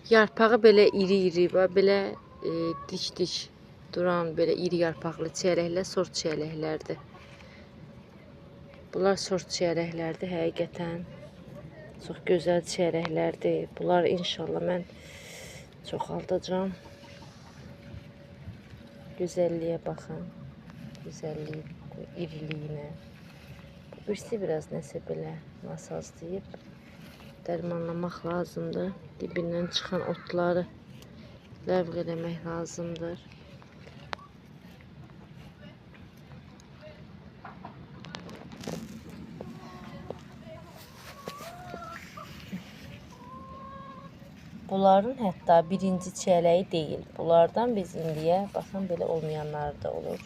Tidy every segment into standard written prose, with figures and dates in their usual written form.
Yarpağı belə iri-iri və belə diş-diş duran belə iri yarpaqlı çiyələklər sort çiyələklərdir. Bunlar sort çiyələklərdir həqiqətən. Çox gözəl çiyələklərdir. Bunlar inşallah mən çoxaldacağam. Gözəlliyə baxın. Gözəlliyi, iriliyinə. Birisi biraz nəsə belə nasazlayıb dərmanlamaq lazımdır. Dibindən çıxan otları ləğv eləmək lazımdır. Bunların hətta birinci çiyələyi deyil. Bunlardan biz indiyə baxın belə olmayanlar da olur.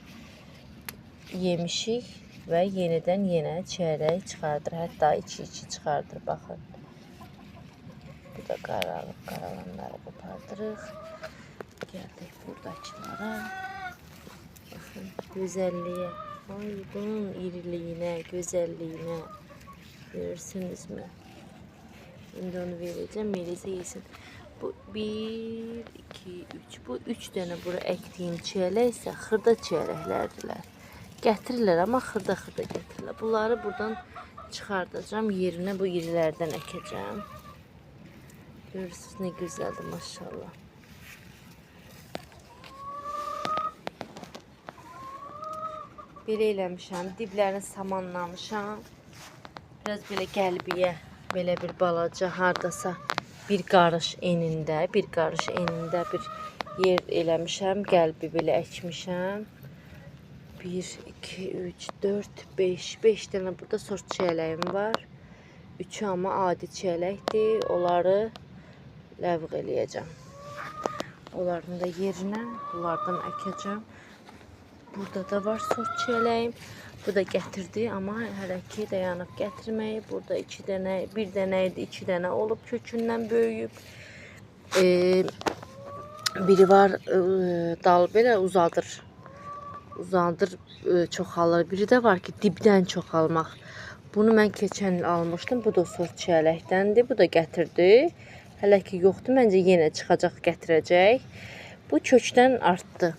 Yemişik və yenidən yenə çiyələk çıxardır. Hətta içi çıxardır. Baxın. Bu da qaralanları qopardırıq. Gəldik buradakılara. Baxın gözəlliyə. Ay bunun iriliyinə, gözəlliyinə. Görürsünüzmü? İndi onu verəcəm. Melisa yesin. Bu 1, 2, 3. Bu 3 dənə bura əkdiyim çiyələk isə xırda çiyələklərdilər. Gətirirlər, amma xırda-xırda gətirirlər. Bunları buradan çıxardacağım. Yerinə bu irilərdən əkəcəm. Görürsünüz, nə gözəldir, maşallah. Belə eləmişəm. Diblərini samanlamışam. Biraz belə qəlbiyə, belə bir balaca, hardasa bir qarış enində bir yer eləmişəm. Qəlbi belə əkmişəm. 1, 2, 3, 4, 5 dənə burada sort çiyələyim var. 3-ü amma adi çiyələkdir. Onları ləğv eləyəcəm. Onların da yerinə bunlardan əkəcəm. Burada da var sort çiyələyim. Bu da gətirdi, amma hələ ki dayanıb gətirməyib. Burada 2 dənə, 1 dənə idi, 2 dənə olub kökündən böyüyüb. Biri var dal belə uzadır, çoxalır. Biri də var ki dibdən çoxalmaq. Bunu mən keçən il almışdım. Bu da sort çiyələkdəndir. Bu da gətirdi. Hələ ki yoxdur. Məncə yenə çıxacaq, gətirəcək. Bu kökdən artdı.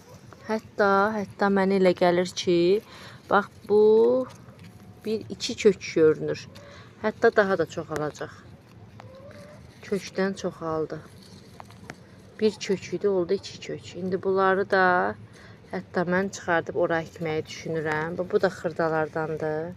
Hətta mənə elə gəlir ki, bax bu 1-2 kök görünür. Hətta daha da çoxalacaq. Kökdən çoxaldı. Bir kök idi, oldu 2 kök. İndi bunları da hətta mən çıxardıb ora əkməyi düşünürəm. Bu da xırdalardandır.